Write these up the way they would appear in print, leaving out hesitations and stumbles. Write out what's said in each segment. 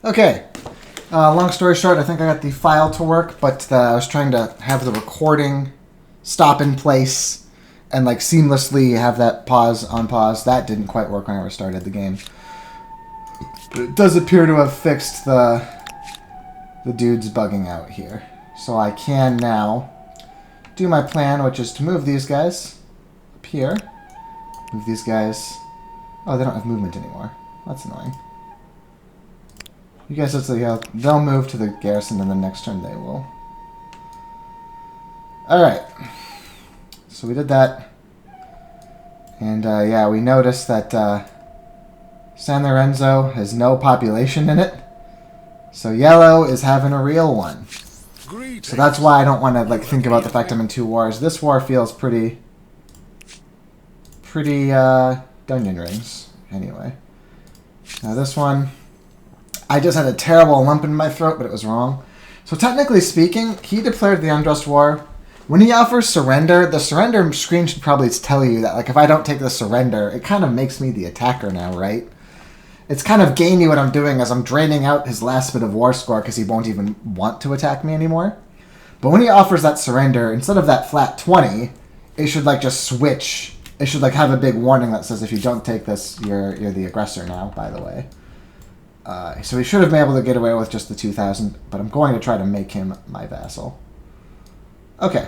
Okay. Long story short, I think I got the file to work, but I was trying to have the recording stop in place and like seamlessly have that pause on pause. That didn't quite work when I restarted the game. But it does appear to have fixed the dudes bugging out here. So I can now do my plan, which is to move these guys up here. Move these guys. Oh, they don't have movement anymore. That's annoying. You guys, let's see how they'll move to the garrison, and the next turn they will. Alright. So we did that. And yeah, we noticed that San Lorenzo has no population in it. So yellow is having a real one. So that's why I don't want to like think about the fact I'm in 2 wars. This war feels pretty Dungeon Rings. Anyway. Now this one, I just had a terrible lump in my throat, but it was wrong. So technically speaking, he declared the Unjust War. When he offers surrender, the surrender screen should probably tell you that, like, if I don't take the surrender, it kind of makes me the attacker now, right? It's kind of gamey what I'm doing as I'm draining out his last bit of war score because he won't even want to attack me anymore. But when he offers that surrender, instead of that flat 20, it should, like, just switch. It should, like, have a big warning that says if you don't take this, you're the aggressor now, by the way. So he should have been able to get away with just the 2,000, but I'm going to try to make him my vassal. Okay,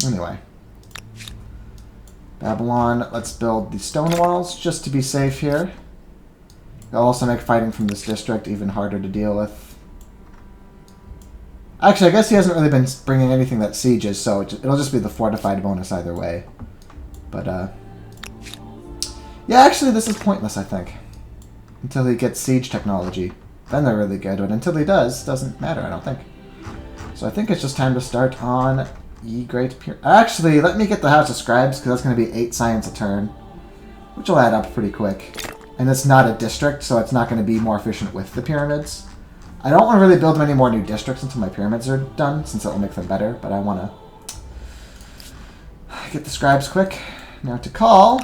anyway. Babylon, let's build the stone walls just to be safe here. It'll also make fighting from this district even harder to deal with. Actually, I guess he hasn't really been bringing anything that sieges, so it'll just be the fortified bonus either way. But, yeah, actually, this is pointless, I think. Until he gets siege technology. Then they're really good, but until he does, doesn't matter, I don't think. So I think it's just time to start on Ye Great Pyramid. Actually, let me get the House of Scribes, because that's going to be 8 science a turn. Which will add up pretty quick. And it's not a district, so it's not going to be more efficient with the pyramids. I don't want to really build many more new districts until my pyramids are done, since it will make them better, but I want to get the scribes quick. Now to call.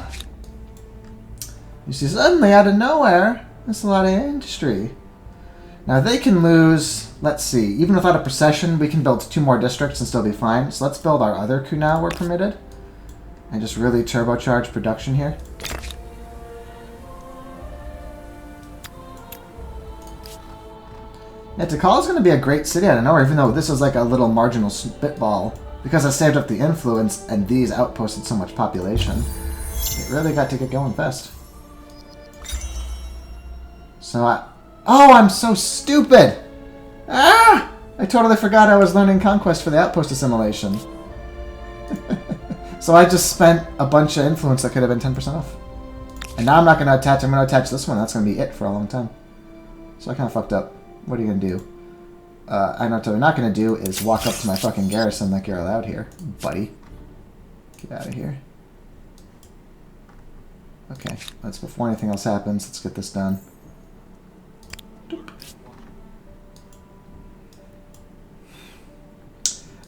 You see, suddenly, out of nowhere, there's a lot of industry. Now they can lose, let's see, even without a procession, we can build 2 more districts and still be fine. So let's build our other coup now, we're permitted. And just really turbocharge production here. Yeah, Tikal is going to be a great city out of nowhere, even though this is like a little marginal spitball. Because I saved up the influence and these outposted so much population. It really got to get going fast. So oh, I'm so stupid! Ah! I totally forgot I was learning Conquest for the outpost assimilation. So I just spent a bunch of influence that could have been 10% off. And now I'm not going to attach, I'm going to attach this one. That's going to be it for a long time. So I kind of fucked up. What are you going to do? I know what I'm not going to do is walk up to my fucking garrison like you're allowed here, buddy. Get out of here. Okay, that's before anything else happens. Let's get this done.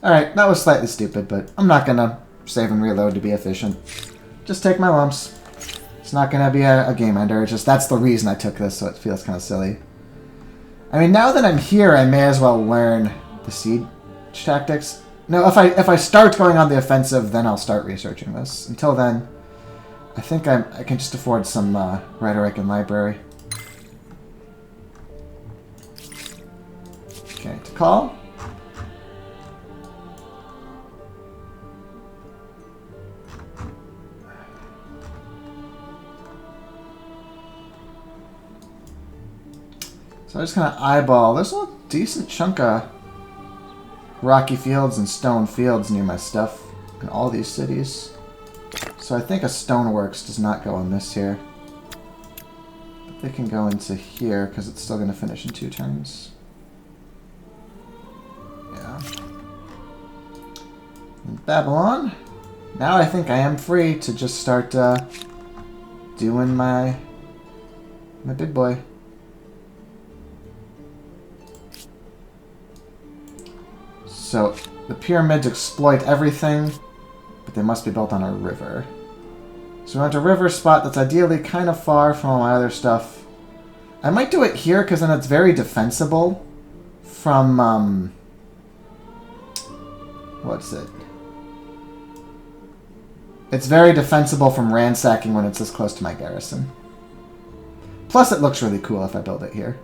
Alright, that was slightly stupid, but I'm not going to save and reload to be efficient. Just take my lumps. It's not going to be a game ender. It's just that's the reason I took this, so it feels kind of silly. I mean, now that I'm here, I may as well learn the siege tactics. No, if I start going on the offensive, then I'll start researching this. Until then, I think I can just afford some rhetoric and library. Okay, to call. So I'm just going to eyeball. There's a decent chunk of rocky fields and stone fields near my stuff in all these cities. So I think a stoneworks does not go in this here. But they can go into here because it's still going to finish in 2 turns. Yeah. And Babylon. Now I think I am free to just start doing my big boy. So the pyramids exploit everything, but they must be built on a river. So we want a river spot that's ideally kind of far from all my other stuff. I might do it here because then it's very defensible from, what's it? It's very defensible from ransacking when it's this close to my garrison. Plus, it looks really cool if I build it here.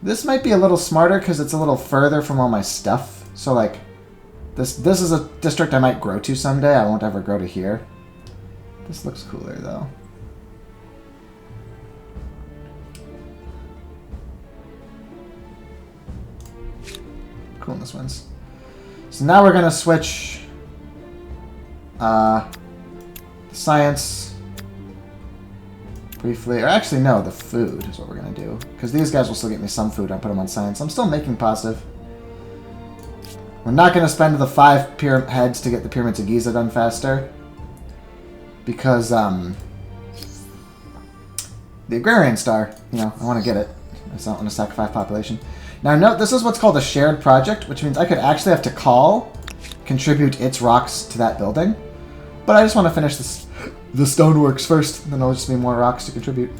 This might be a little smarter because it's a little further from all my stuff. So, like, this is a district I might grow to someday. I won't ever grow to here. This looks cooler, though. Coolness wins. So now we're going to switch science briefly. Or actually, no, the food is what we're going to do. Because these guys will still get me some food. I put them on science. I'm still making positive. We're not going to spend the 5 heads to get the Pyramids of Giza done faster. Because, the Agrarian Star, you know, I want to get it. I just don't want to sacrifice population. Now note, this is what's called a shared project, which means I could actually have to contribute its rocks to that building. But I just want to finish the stoneworks first, then there'll just be more rocks to contribute.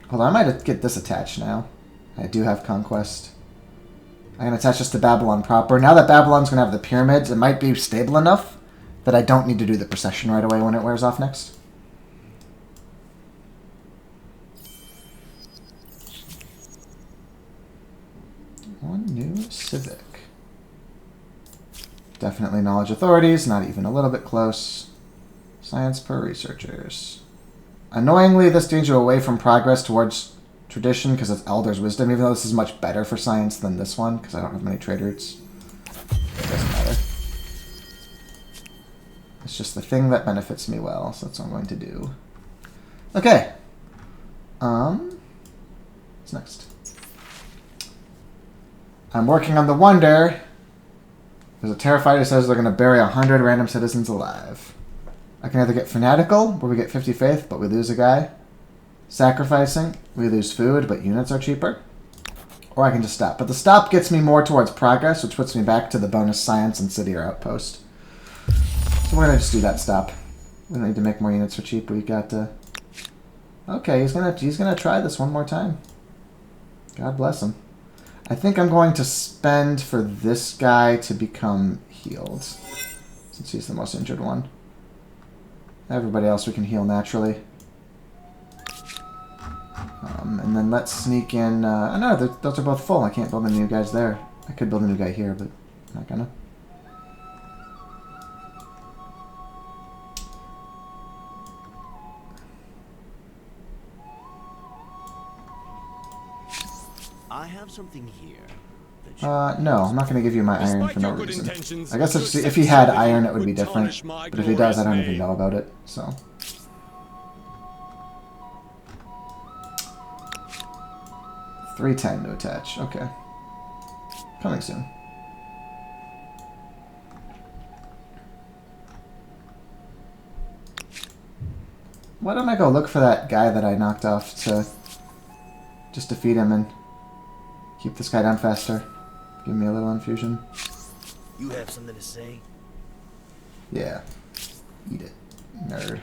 Hold on, I might get this attached now. I do have Conquest. I can attach this to Babylon proper. Now that Babylon's going to have the pyramids, it might be stable enough that I don't need to do the procession right away when it wears off next. One new civic. Definitely knowledge authorities, not even a little bit close. Science per researchers. Annoyingly, this brings you away from progress towards tradition because it's Elder's Wisdom, even though this is much better for science than this one because I don't have many trade routes. It doesn't matter. It's just the thing that benefits me well, so that's what I'm going to do. Okay. What's next? I'm working on the Wonder. There's a Terrifier who says they're going to bury 100 random citizens alive. I can either get Fanatical, where we get 50 faith, but we lose a guy. Sacrificing, we lose food, but units are cheaper. Or I can just stop. But the stop gets me more towards progress, which puts me back to the bonus science and city or outpost. So we're going to just do that stop. We don't need to make more units for cheap. We got to... Okay, he's gonna try this one more time. God bless him. I think I'm going to spend for this guy to become healed, since he's the most injured one. Everybody else we can heal naturally. And then let's sneak in... oh no, those are both full. I can't build any new guys there. I could build a new guy here, but I'm not gonna. I have something here. No, I'm not going to give you my iron for no reason. I guess if he had iron, it would be different. But if he does, I don't even know about it, so... $310 to attach. Okay. Coming soon. Why don't I go look for that guy that I knocked off to just defeat him and keep this guy down faster? Give me a little infusion. You have something to say? Yeah. Eat it, nerd.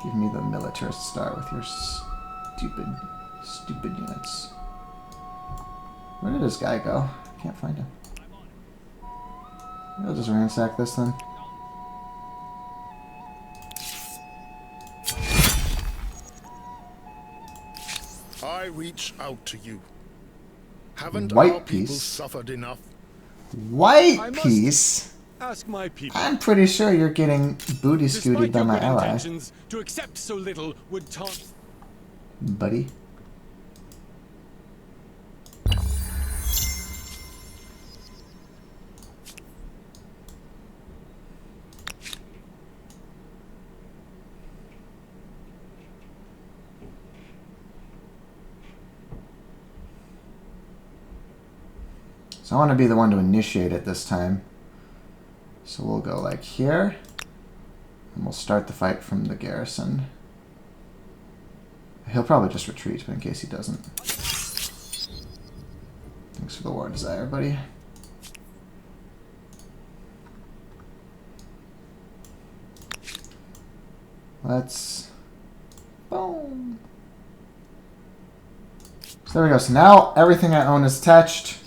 Give me the militarist star with your stupid units. Where did this guy go? I can't find him. I'll just ransack this then. I reach out to you. Haven't White our people piece. suffered enough? White piece? Ask my people. I'm pretty sure you're getting booty scooted by my ally. Intentions, to accept so little would taunt. Buddy. So I want to be the one to initiate it this time. So we'll go like here. And we'll start the fight from the garrison. He'll probably just retreat, but in case he doesn't. Thanks for the war desire, buddy. Let's... Boom. So there we go. So now everything I own is attached.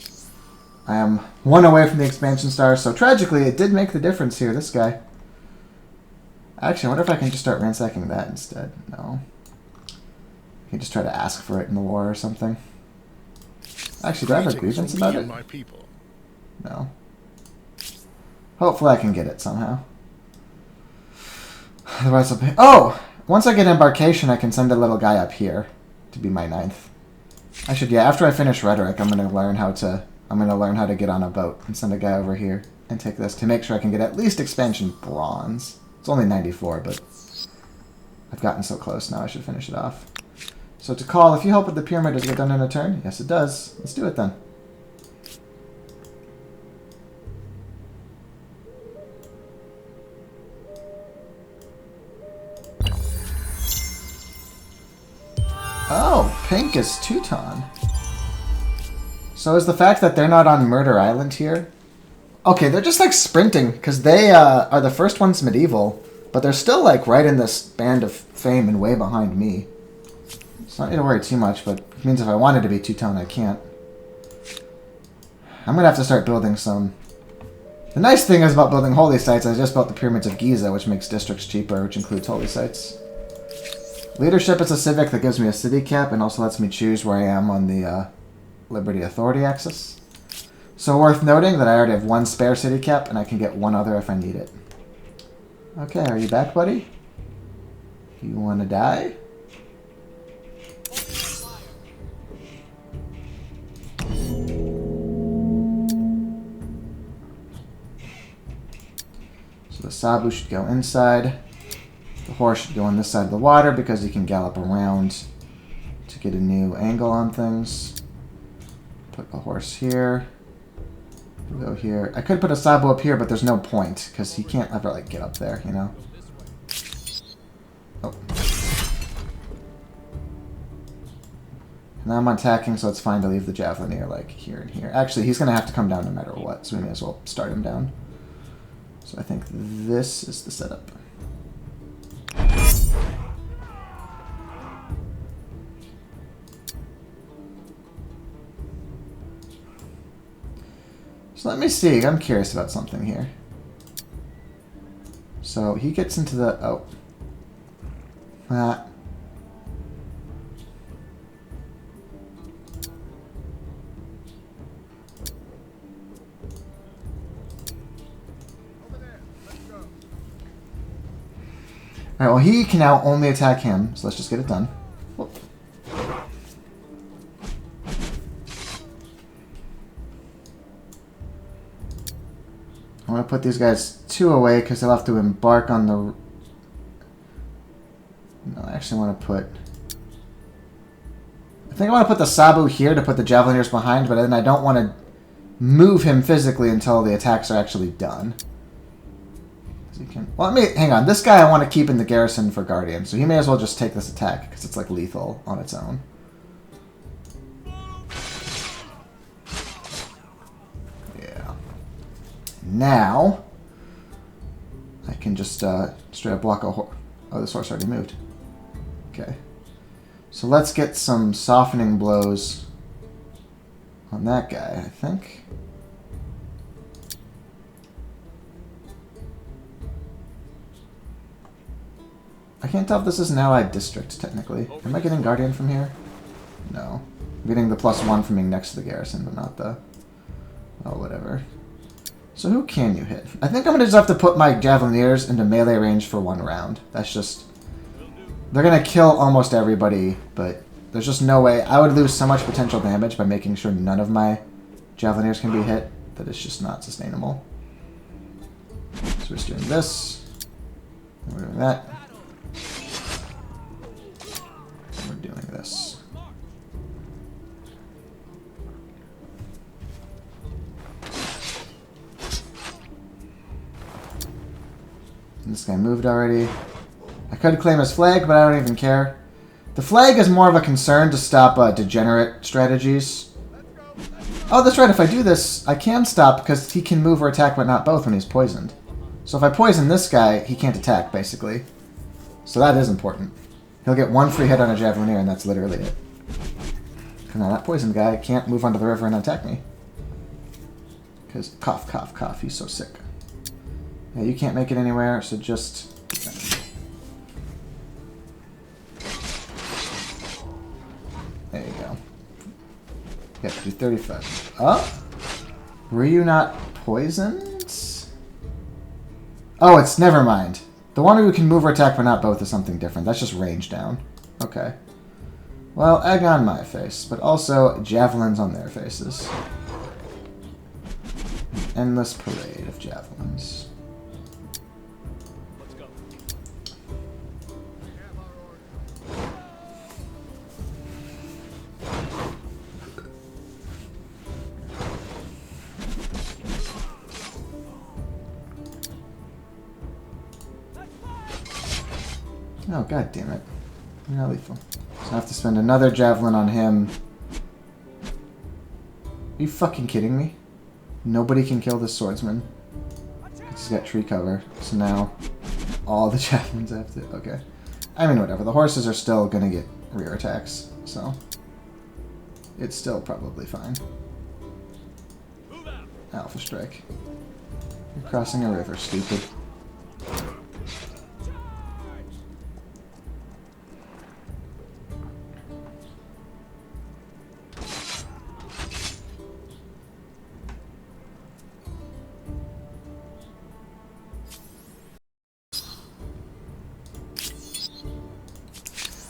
I am 1 away from the expansion star. So tragically, it did make the difference here, this guy. Actually, I wonder if I can just start ransacking that instead. No. I can just try to ask for it in the war or something. Actually, do I have a grievance about it? My people. No. Hopefully I can get it somehow. Otherwise I'll pay... Oh! Once I get embarkation, I can send a little guy up here to be my 9th. I should, yeah, after I finish rhetoric, I'm gonna learn how to get on a boat and send a guy over here and take this to make sure I can get at least expansion bronze. It's only 94, but I've gotten so close now I should finish it off. So to call, if you help with the pyramid, does it get done in a turn? Yes, it does. Let's do it then. Oh, pink is Teuton. So is the fact that they're not on Murder Island here? Okay, they're just like sprinting, because they are the first ones medieval, but they're still like right in this band of fame and way behind me. So I don't need to worry too much, but it means if I wanted to be two-tone, I can't. I'm going to have to start building some... The nice thing is about building holy sites, I just built the Pyramids of Giza, which makes districts cheaper, which includes holy sites. Leadership is a civic that gives me a city cap and also lets me choose where I am on the Liberty Authority axis. So worth noting that I already have 1 spare city cap, and I can get 1 other if I need it. Okay, are you back, buddy? You want to die? So the Sabu should go inside. The horse should go on this side of the water because he can gallop around to get a new angle on things. Put the horse here. Go here. I could put a Sabu up here, but there's no point because he can't ever like get up there, you know. Oh. Now I'm attacking, so it's fine to leave the Javelineer like here and here. Actually, he's gonna have to come down no matter what, so we may as well start him down. So I think this is the setup. So let me see. I'm curious about something here. So he gets into the... Oh. That. Alright, well he can now only attack him, so let's just get it done. Whoop. I'm going to put these guys 2 away because they'll have to embark on the... No, I actually want to put... I think I want to put the Sabu here to put the Javelineers behind, but then I don't want to move him physically until the attacks are actually done. Well, let me... Hang on. This guy I want to keep in the garrison for Guardian, so he may as well just take this attack because it's like lethal on its own. Now, I can just straight up block a horse. Oh, this horse already moved. Okay. So let's get some softening blows on that guy, I think. I can't tell if this is an allied district, technically. Am I getting Guardian from here? No. I'm getting the +1 from being next to the garrison, but not the... Oh, whatever. So who can you hit? I think I'm going to just have to put my Javelineers into melee range for 1 round. That's just... They're going to kill almost everybody, but there's just no way. I would lose so much potential damage by making sure none of my Javelineers can be hit that it's just not sustainable. So we're just doing this. And we're doing that. And we're doing this. This guy moved already. I could claim his flag, but I don't even care. The flag is more of a concern to stop degenerate strategies. Oh, that's right. If I do this, I can stop because he can move or attack, but not both when he's poisoned. So if I poison this guy, he can't attack, basically. So that is important. He'll get one free hit on a Javelineer, and that's literally it. Now that poisoned guy can't move onto the river and attack me. Because cough, cough, cough. He's so sick. Yeah, you can't make it anywhere, so just... There you go. You have to do 35. Oh? Were you not poisoned? Oh, it's... Never mind. The one who can move or attack but not both is something different. That's just range down. Okay. Well, egg on my face, but also javelins on their faces. An endless parade of javelins. Let's go. Oh, god damn it. You're not lethal. So I have to spend another javelin on him. Are you fucking kidding me? Nobody can kill this swordsman. He's got tree cover. So now all the javelins I have to... Okay. I mean, whatever. The horses are still going to get rear attacks. So it's still probably fine. Alpha strike. You're crossing a river, stupid.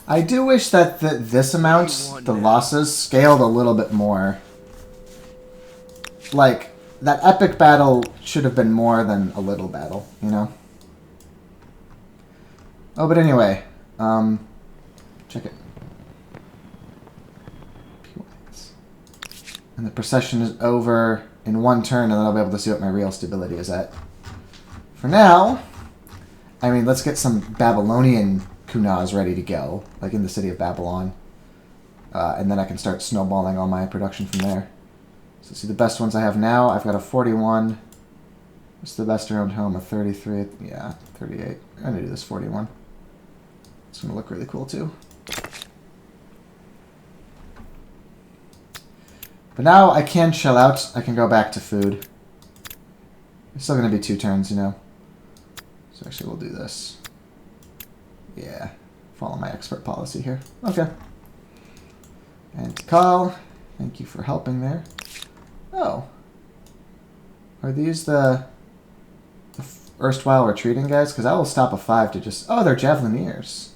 I do wish that this amount, the losses, scaled a little bit more. Like, that epic battle should have been more than a little battle, you know? Oh, but anyway, check it. And the procession is over in one turn, and then I'll be able to see what my real stability is at. For now, I mean, let's get some Babylonian Kunaz ready to go, like in the city of Babylon. And then I can start snowballing all my production from there. So see the best ones I have now. I've got a 41. What's the best around home? A 33. Yeah, 38. I'm going to do this 41. It's going to look really cool too. But now I can chill out. I can go back to food. It's still going to be 2 turns, you know. So actually we'll do this. Yeah, follow my expert policy here. Okay. And call. Thank you for helping there. Oh. Are these the erstwhile retreating guys? Because I will stop a 5 to just... Oh, they're Javelineers.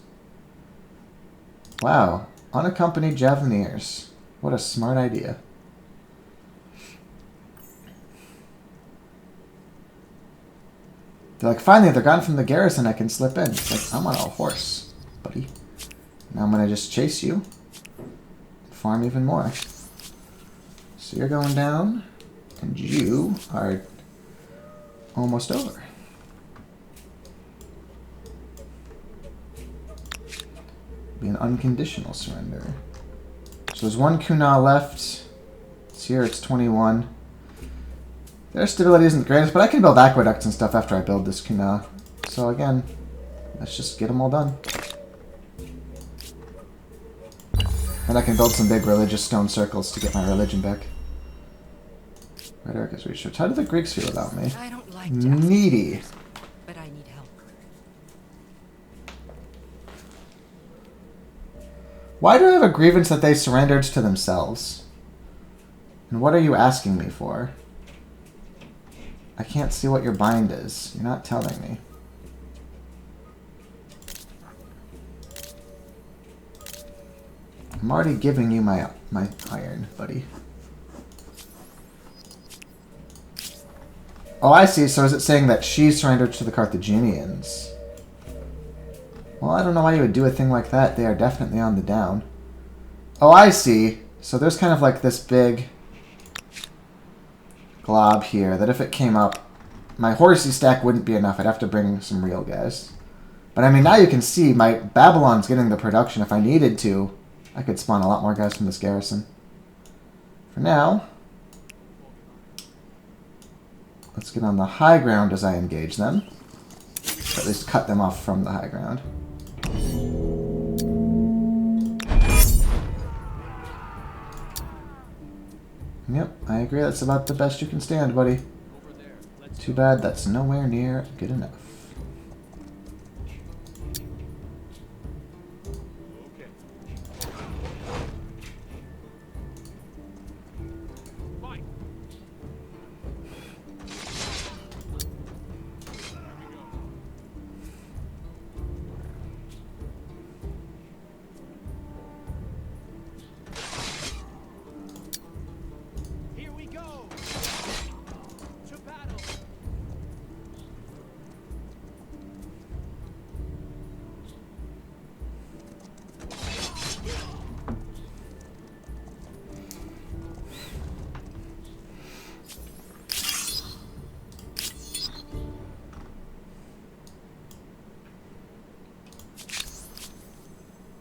Wow. Unaccompanied Javelineers. What a smart idea. They're like, finally, they're gone from the garrison. I can slip in. It's like, I'm on a horse, buddy. Now I'm going to just chase you. Farm even more. So you're going down. And you are almost over. Be an unconditional surrender. So there's 1 Kuna left. It's here. It's 21. Their stability isn't the greatest, but I can build aqueducts and stuff after I build this Kuna. So again, let's just get them all done. And I can build some big religious stone circles to get my religion back. Rhetoric is research. How do the Greeks feel about me? I don't like Needy. but I need help. Why do I have a grievance that they surrendered to themselves? And what are you asking me for? I can't see what your bind is. You're not telling me. I'm already giving you my iron, buddy. Oh, I see. So is it saying that she surrendered to the Carthaginians? Well, I don't know why you would do a thing like that. They are definitely on the down. Oh, I see. So there's kind of like this big glob here that if it came up, my horsey stack wouldn't be enough. I'd have to bring some real guys. But I mean, now you can see my Babylon's getting the production. If I needed to, I could spawn a lot more guys from this garrison. For now, Let's get on the high ground as I engage them. Or at least cut them off from the high ground. Yep, I agree. That's about the best you can stand, buddy. Too bad that's nowhere near good enough.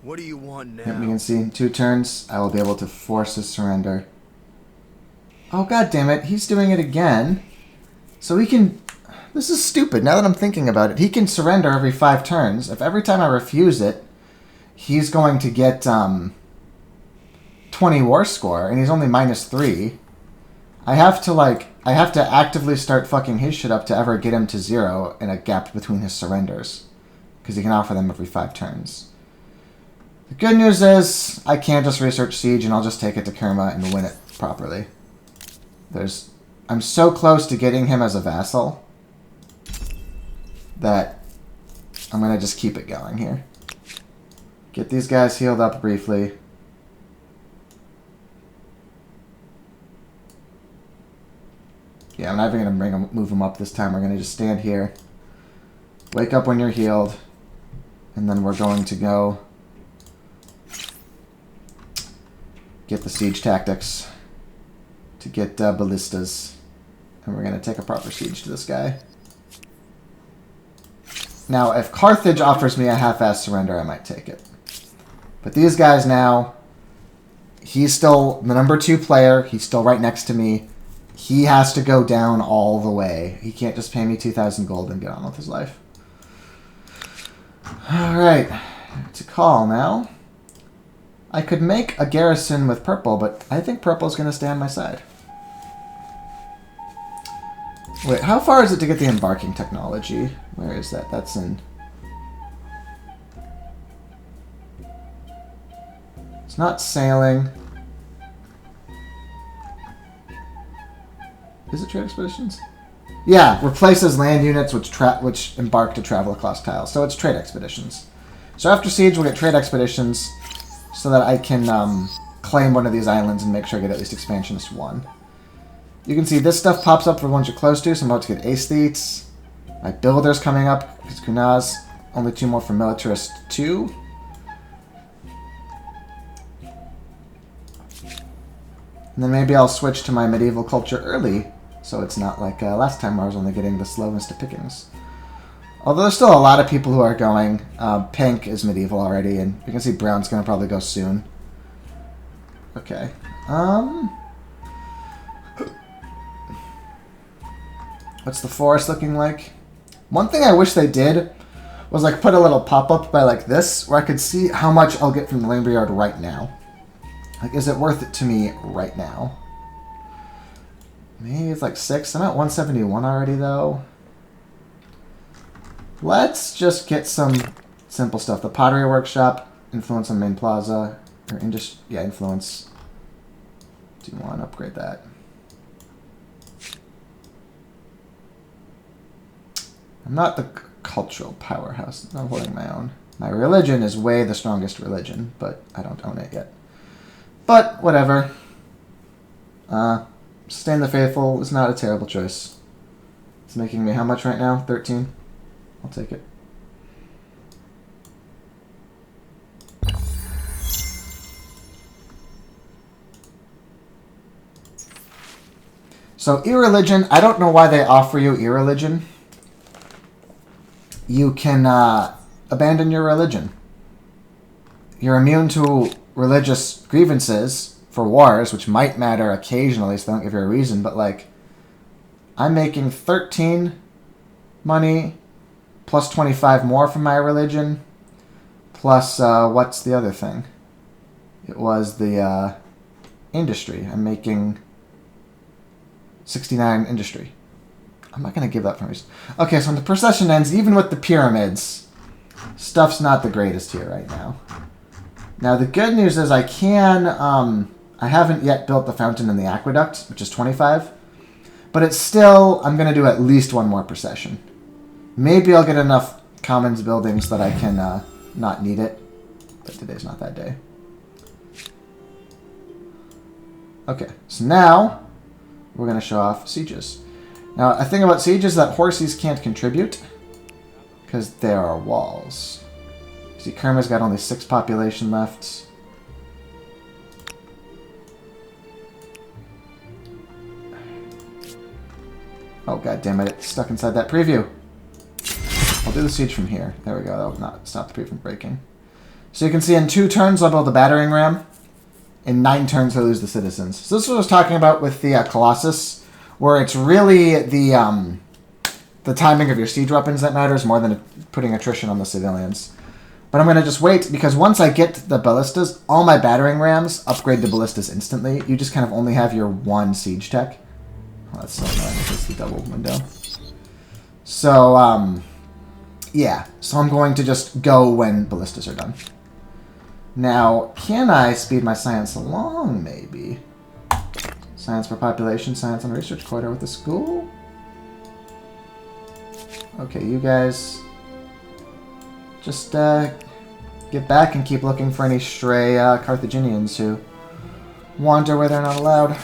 What do you want now? Yep, you can see in 2 turns, I will be able to force his surrender. Oh, god damn it. He's doing it again. So he can... This is stupid. Now that I'm thinking about it, he can surrender every 5 turns. If every time I refuse it, he's going to get 20 war score, and he's only -3. I have to actively start fucking his shit up to ever get him to 0 in a gap between his surrenders. Because he can offer them every 5 turns. The good news is, I can't just research Siege and I'll just take it to Kerma and win it properly. I'm so close to getting him as a vassal that I'm going to just keep it going here. Get these guys healed up briefly. Yeah, I'm not even going to move them up this time. We're going to just stand here. Wake up when you're healed. And then we're going to go get the siege tactics to get ballistas. And we're going to take a proper siege to this guy. Now, if Carthage offers me a half-ass surrender, I might take it. But these guys now, he's still the number 2 player. He's still right next to me. He has to go down all the way. He can't just pay me 2,000 gold and get on with his life. Alright, to call now. I could make a garrison with purple, but I think purple's going to stay on my side. Wait, how far is it to get the embarking technology? Where is that? That's in... It's not sailing. Is it trade expeditions? Yeah, replaces land units which embark to travel across tiles. So it's trade expeditions. So after Siege, we'll get trade expeditions so that I can claim one of these islands and make sure I get at least Expansionist 1. You can see this stuff pops up for ones you're close to, so I'm about to get aesthetes. My builder's coming up, because Kunaz. Only 2 more for Militarist 2. And then maybe I'll switch to my medieval culture early, so it's not like last time where I was only getting the slowest of pickings. Although there's still a lot of people who are going. Pink is medieval already, and you can see brown's going to probably go soon. Okay. What's the forest looking like? One thing I wish they did was like put a little pop-up by like this, where I could see how much I'll get from the labor yard right now. Like, is it worth it to me right now? Maybe it's like 6. I'm at 171 already, though. Let's just get some simple stuff. The Pottery Workshop, influence on Main Plaza, or influence. Do you want to upgrade that? I'm not the cultural powerhouse. I'm holding my own. My religion is way the strongest religion, but I don't own it yet. But, whatever. Sustain the Faithful is not a terrible choice. It's making me how much right now? 13? I'll take it. So, irreligion, I don't know why they offer you irreligion. You can abandon your religion. You're immune to religious grievances for wars, which might matter occasionally, so they don't give you a reason, but like, I'm making 13 money plus 25 more from my religion. Plus, what's the other thing? It was the industry. I'm making 69 industry. I'm not going to give that for reason. Okay, so when the procession ends, even with the pyramids, stuff's not the greatest here right now. Now, the good news is I can... I haven't yet built the fountain and the aqueduct, which is 25. But it's still... I'm going to do at least one more procession. Maybe I'll get enough commons buildings that I can not need it. But today's not that day. Okay, so now we're going to show off sieges. Now, a thing about sieges is that horses can't contribute because there are walls. See, Kerma's got only 6 population left. Oh, god damn it, it's stuck inside that preview. I'll do the siege from here. There we go, that will not stop the preview from breaking. So you can see in 2 turns I'll build the battering ram. In 9 turns I lose the citizens. So this is what I was talking about with the Colossus, where it's really the timing of your siege weapons that matters more than putting attrition on the civilians. But I'm going to just wait, because once I get the ballistas, all my battering rams upgrade to ballistas instantly. You just kind of only have your 1 siege tech. Oh, that's so annoying. It's the double window. So, yeah. So I'm going to just go when ballistas are done. Now, can I speed my science along, maybe? Science per population, science on research quarter with the school? Okay, you guys just get back and keep looking for any stray Carthaginians who wander where they're not allowed.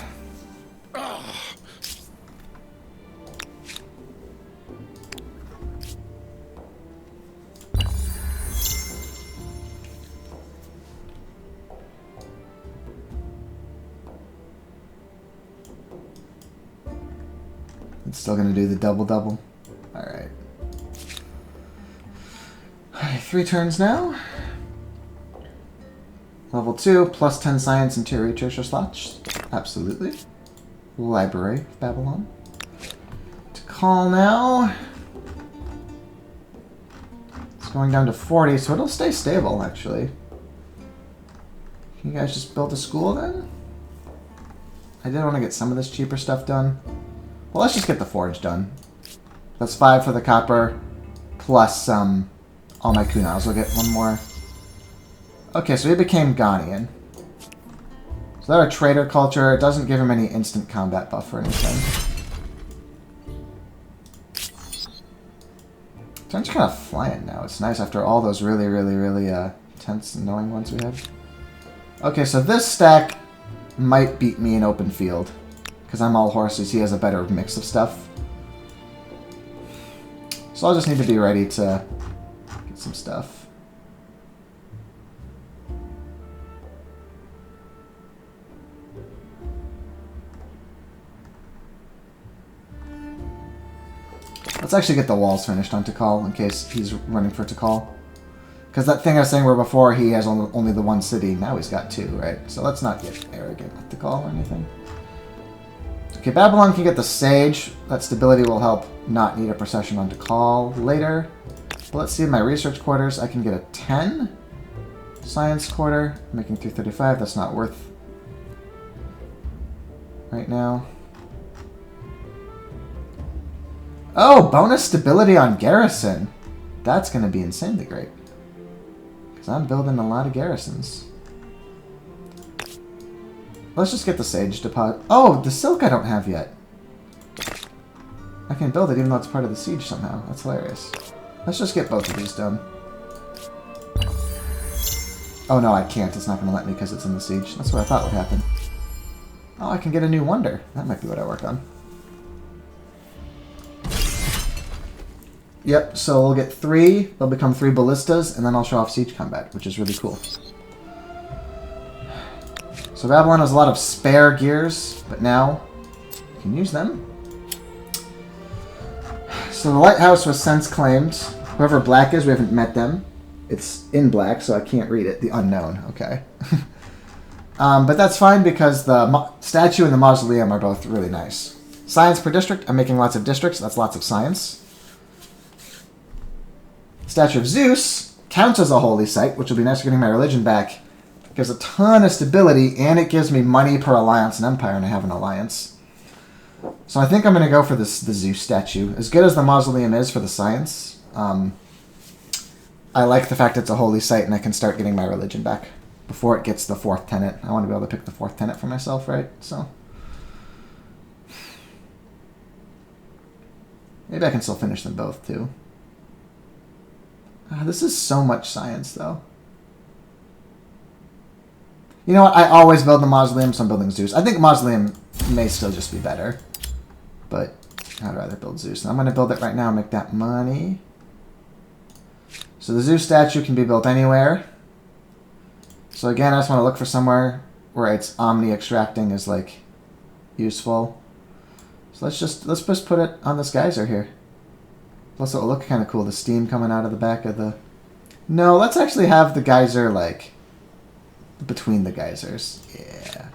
It's still going to do the double-double. Alright. Alright, 3 turns now. Level 2, plus 10 science and 2 researcher slots. Absolutely. Library of Babylon. To call now. It's going down to 40, so it'll stay stable, actually. Can you guys just build a school, then? I did want to get some of this cheaper stuff done. Well, let's just get the forge done. That's 5 for the copper, plus all my kunals. We'll get 1 more. Okay, so he became Ghanaian. So they're a trader culture. It doesn't give him any instant combat buff or anything. Turns kind of flying now. It's nice after all those really tense and annoying ones we had. Okay, so this stack might beat me in open field. Because I'm all horses, he has a better mix of stuff. So I'll just need to be ready to get some stuff. Let's actually get the walls finished on Tikal in case he's running for Tikal. Because that thing I was saying where before he has only the 1 city, now he's got 2, right? So let's not get arrogant with Tikal or anything. Okay, Babylon can get the Sage. That stability will help not need a procession on Tikal later. But let's see, in my research quarters, I can get a 10 science quarter, making 335. That's not worth right now. Oh, bonus stability on garrison. That's going to be insanely great. Because I'm building a lot of garrisons. Let's just get the Sage deposit. Oh, the Silk I don't have yet. I can build it even though it's part of the siege somehow. That's hilarious. Let's just get both of these done. Oh no, I can't. It's not going to let me because it's in the siege. That's what I thought would happen. Oh, I can get a new wonder. That might be what I work on. Yep, so we'll get 3. They'll become 3 ballistas, and then I'll show off siege combat, which is really cool. So Babylon has a lot of spare gears, but now you can use them. So the lighthouse was since claimed. Whoever Black is, we haven't met them. It's in black, so I can't read it. The unknown, okay. But that's fine because the statue and the mausoleum are both really nice. Science per district. I'm making lots of districts. That's lots of science. Statue of Zeus counts as a holy site, which will be nice for getting my religion back. It gives a ton of stability, and it gives me money per alliance and empire, and I have an alliance. So I think I'm going to go for the Zeus statue. As good as the mausoleum is for the science, I like the fact it's a holy site, and I can start getting my religion back before it gets the 4th tenet. I want to be able to pick the 4th tenet for myself, right? So maybe I can still finish them both, too. This is so much science, though. You know what? I always build the mausoleum, so I'm building Zeus. I think mausoleum may still just be better. But I'd rather build Zeus. And I'm going to build it right now and make that money. So the Zeus statue can be built anywhere. So again, I just want to look for somewhere where its omni-extracting is, like, useful. So let's just put it on this geyser here. Plus, it'll look kind of cool, the steam coming out of the back of the... No, let's actually have the geyser, like, between the geysers. Yeah.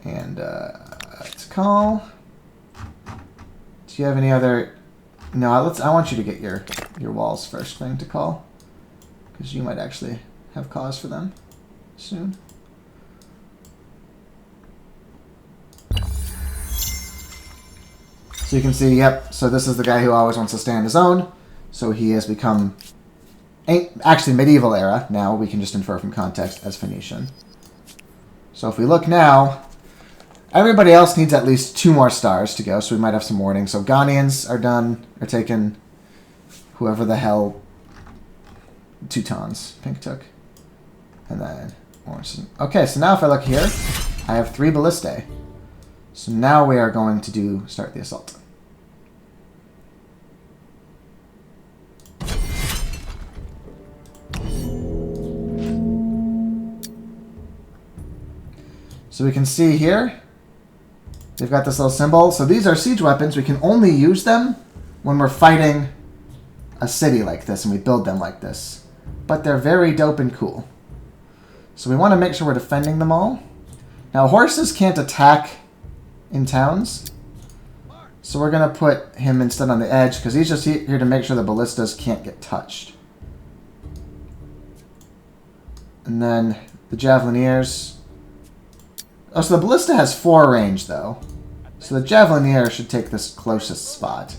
And, let's call... Do you have any other... No, I want you to get your walls first thing to call. Because you might actually have cause for them soon. So you can see, yep, so this is the guy who always wants to stay on his own. So he has become, actually medieval era, now we can just infer from context, as Phoenician. So if we look now, everybody else needs at least 2 more stars to go, so we might have some warning. So Ghanaians are done, are taken, whoever the hell Teutons Pink took. And then orange. Okay, so now if I look here, I have 3 ballistae. So now we are going to start the assault. So we can see here, they've got this little symbol. So these are siege weapons. We can only use them when we're fighting a city like this and we build them like this. But they're very dope and cool. So we want to make sure we're defending them all. Now horses can't attack in towns. So we're going to put him instead on the edge because he's just here to make sure the ballistas can't get touched. And then the javelineers. Oh, so the ballista has 4 range though. So the javelineer should take this closest spot.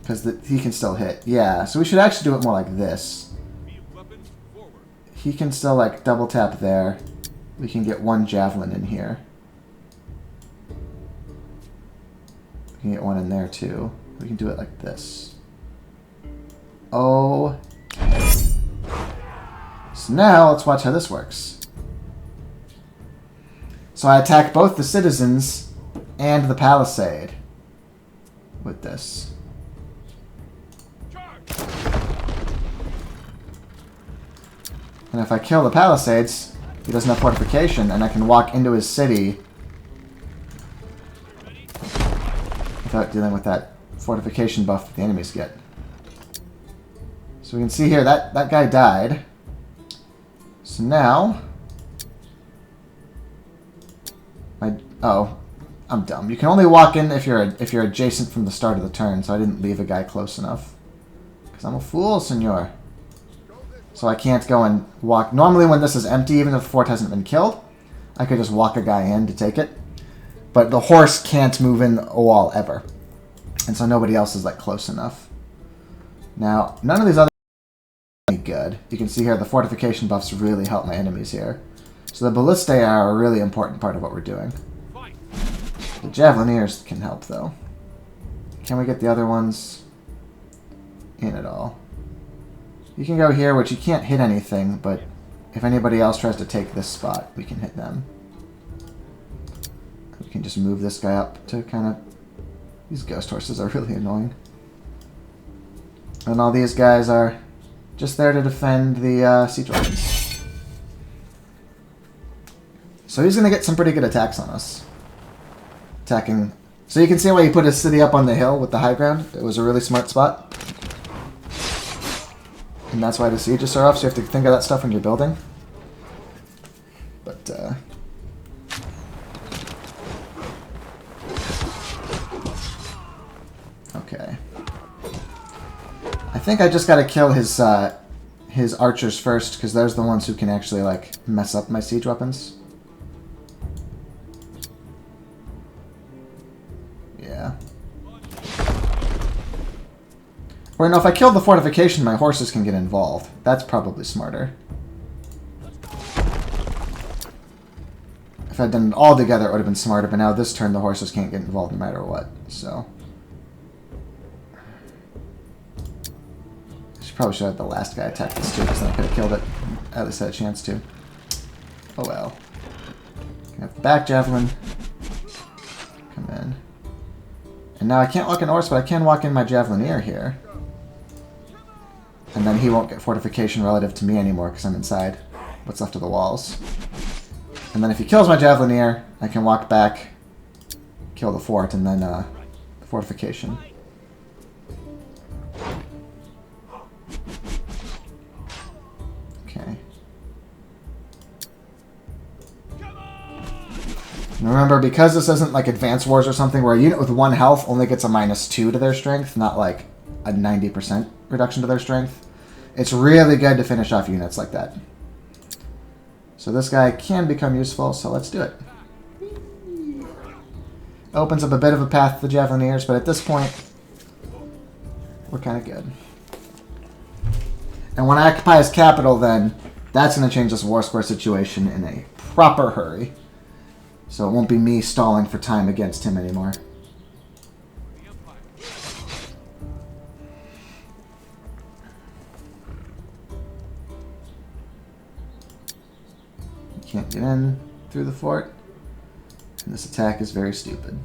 Because he can still hit. Yeah, so we should actually do it more like this. He can still like double tap there. We can get 1 javelin in here. We can get 1 in there too. We can do it like this. Oh. So now let's watch how this works. So I attack both the citizens and the palisade with this. And if I kill the palisades, he doesn't have fortification, and I can walk into his city without dealing with that fortification buff that the enemies get. So we can see here that that guy died. So now, oh, I'm dumb. You can only walk in if you're adjacent from the start of the turn. So I didn't leave a guy close enough because I'm a fool, senor. So I can't go and walk. Normally when this is empty, even if the fort hasn't been killed, I could just walk a guy in to take it. But the horse can't move in a wall ever. And so nobody else is like close enough. Now, none of these other are any good. You can see here the fortification buffs really help my enemies here. So the ballistae are a really important part of what we're doing. The javelineers can help though. Can we get the other ones in at all? You can go here, which you can't hit anything, but if anybody else tries to take this spot, we can hit them. We can just move this guy up to kind of... These ghost horses are really annoying. And all these guys are just there to defend the siege weapons. So he's going to get some pretty good attacks on us. Attacking... So you can see why he put his city up on the hill with the high ground. It was a really smart spot. And that's why the sieges are off, so you have to think of that stuff when you're building. But, think I just gotta kill his archers first, because those are the ones who can actually, like, mess up my siege weapons. Yeah. Or no, if I kill the fortification, my horses can get involved. That's probably smarter. If I'd done it all together, it would have been smarter, but now this turn the horses can't get involved no matter what, so... Probably should have had the last guy attack this too, because then I could have killed it. At least had a chance to. Oh well. Can have the back javelin. Come in. And now I can't walk in horse, but I can walk in my javelineer here. And then he won't get fortification relative to me anymore, because I'm inside what's left of the walls. And then if he kills my javelineer, I can walk back, kill the fort, and then the fortification. Remember, because this isn't like Advance Wars or something where a unit with 1 health only gets a -2 to their strength, not like a 90% reduction to their strength, it's really good to finish off units like that. So this guy can become useful, so let's do it. Opens up a bit of a path to the Javelineers, but at this point, we're kind of good. And when I occupy his capital, then that's going to change this war square situation in a proper hurry. So it won't be me stalling for time against him anymore. You can't get in through the fort. And this attack is very stupid.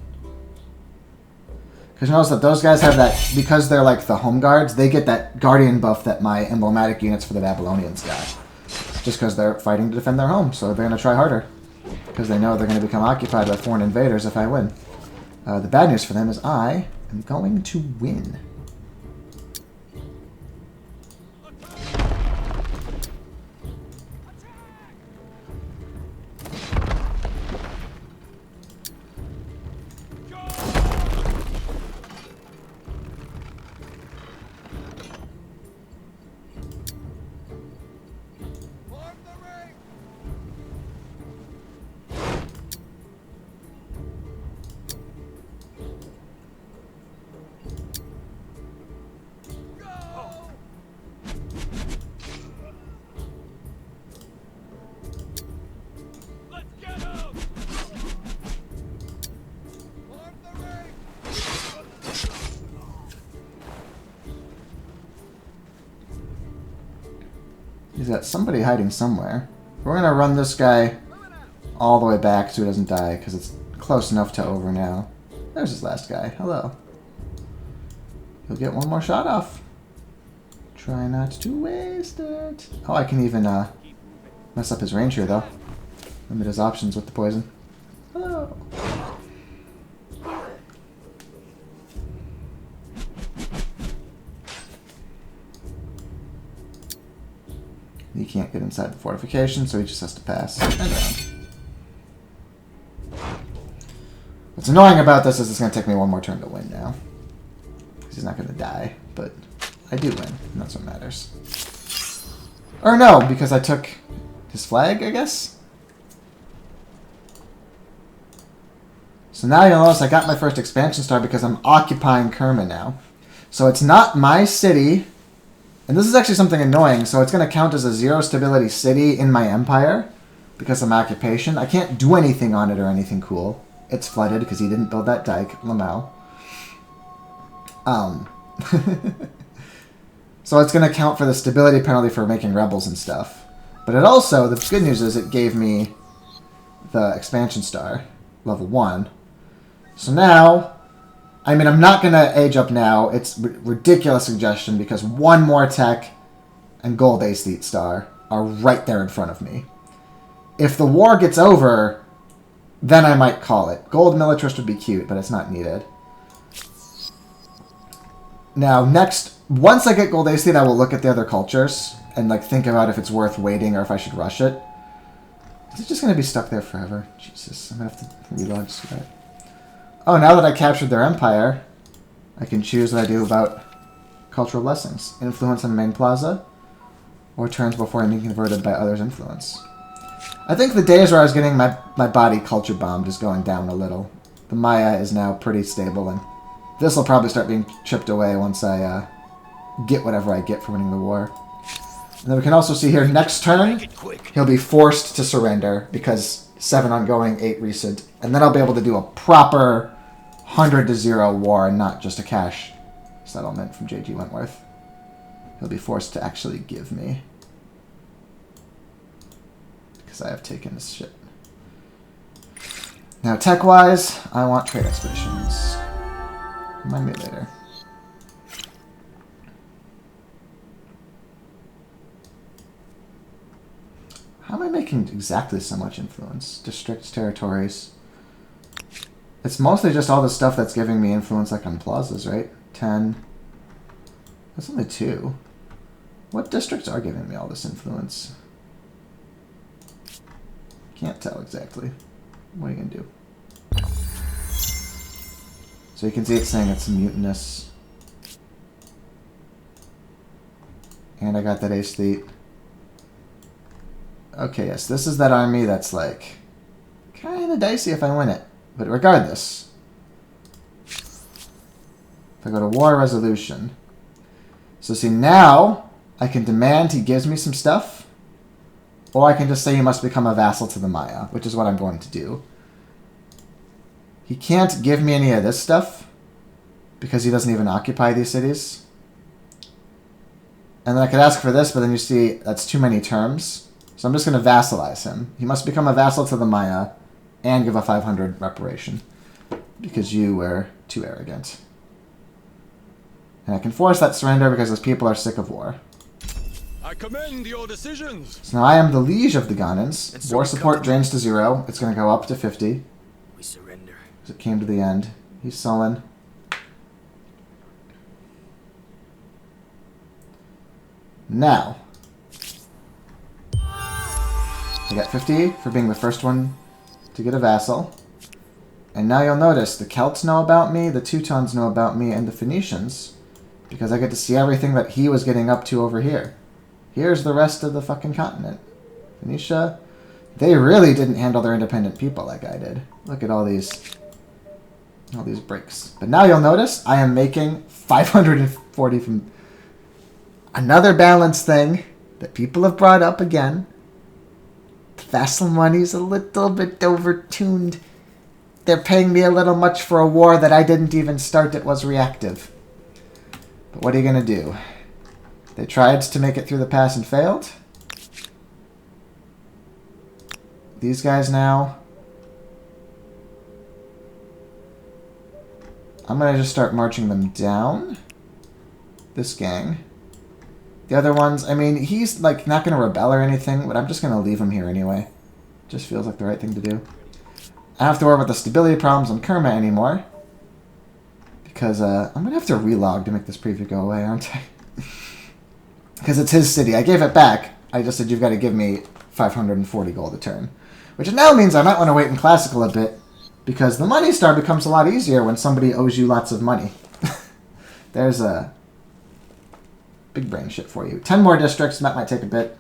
Because notice that those guys have that, because they're like the home guards, they get that guardian buff that my emblematic units for the Babylonians got. Just because they're fighting to defend their home, so they're going to try harder. Because they know they're going to become occupied by foreign invaders if I win. The bad news for them is I am going to win. He's got somebody hiding somewhere. We're going to run this guy all the way back so he doesn't die, because it's close enough to over now. There's his last guy. Hello. He'll get one more shot off. Try not to waste it. Oh, I can even mess up his range here, though. Limit his options with the poison. Hello. He can't get inside the fortification, so he just has to pass. And down. What's annoying about this is it's going to take me one more turn to win now. Because he's not going to die, but I do win, and that's what matters. Or no, because I took his flag, I guess? So now you'll notice I got my first expansion star because I'm occupying Kerma now. So it's not my city. And this is actually something annoying, so it's going to count as a 0 stability city in my empire because of my occupation. I can't do anything on it or anything cool. It's flooded because he didn't build that dike, Lamau. So it's going to count for the stability penalty for making rebels and stuff. But it also, the good news is it gave me the expansion star, level 1. So now... I mean, I'm not going to age up now. It's a ridiculous suggestion because one more tech and gold aesthete star are right there in front of me. If the war gets over, then I might call it. Gold militarist would be cute, but it's not needed. Now, next, once I get gold aesthete, I will look at the other cultures and like think about if it's worth waiting or if I should rush it. Is it just going to be stuck there forever? Jesus, I'm going to have to relog to that. Oh, now that I captured their empire, I can choose what I do about cultural blessings. Influence on main plaza, or turns before being converted by others' influence. I think the days where I was getting my body culture bombed is going down a little. The Maya is now pretty stable, and this will probably start being chipped away once I get whatever I get for winning the war. And then we can also see here, next turn, he'll be forced to surrender because 7 ongoing, 8 recent. And then I'll be able to do a proper 100-0 war and not just a cash settlement from J.G. Wentworth. He'll be forced to actually give me. Because I have taken this shit. Now, tech-wise, I want trade expeditions. Remind me later. How am I making exactly so much influence? Districts, territories. It's mostly just all the stuff that's giving me influence, like on plazas, right? 10. That's only 2. What districts are giving me all this influence? Can't tell exactly. What are you going to do? So you can see it's saying it's mutinous. And I got that aesthete. Okay, yes, this is that army that's like kind of dicey if I win it. But regardless, if I go to war resolution. So see, now I can demand he gives me some stuff. Or I can just say you must become a vassal to the Maya, which is what I'm going to do. He can't give me any of this stuff because he doesn't even occupy these cities. And then I could ask for this, but then you see that's too many terms. So I'm just going to vassalize him. He must become a vassal to the Maya and give a 500 reparation because you were too arrogant. And I can force that surrender because those people are sick of war. I commend your decisions. So now I am the liege of the Ghanans. And so War we support come to- drains to 0. It's going to go up to 50. We surrender. Because it came to the end. He's sullen. Now. I got 50 for being the first one to get a vassal. And now you'll notice the Celts know about me, the Teutons know about me, and the Phoenicians. Because I get to see everything that he was getting up to over here. Here's the rest of the fucking continent. Phoenicia, they really didn't handle their independent people like I did. Look at all these breaks. But now you'll notice I am making 540 from another balance thing that people have brought up again. The vassal money's a little bit overtuned. They're paying me a little much for a war that I didn't even start. It was reactive. But what are you going to do? They tried to make it through the pass and failed. These guys now. I'm going to just start marching them down. This gang. The other ones, I mean, he's like not going to rebel or anything, but I'm just going to leave him here anyway. Just feels like the right thing to do. I don't have to worry about the stability problems on Kerma anymore. Because I'm going to have to relog to make this preview go away, aren't I? Because it's his city. I gave it back. I just said you've got to give me 540 gold a turn. Which now means I might want to wait in Classical a bit. Because the money star becomes a lot easier when somebody owes you lots of money. There's a big brain shit for you. 10 more districts. That might take a bit.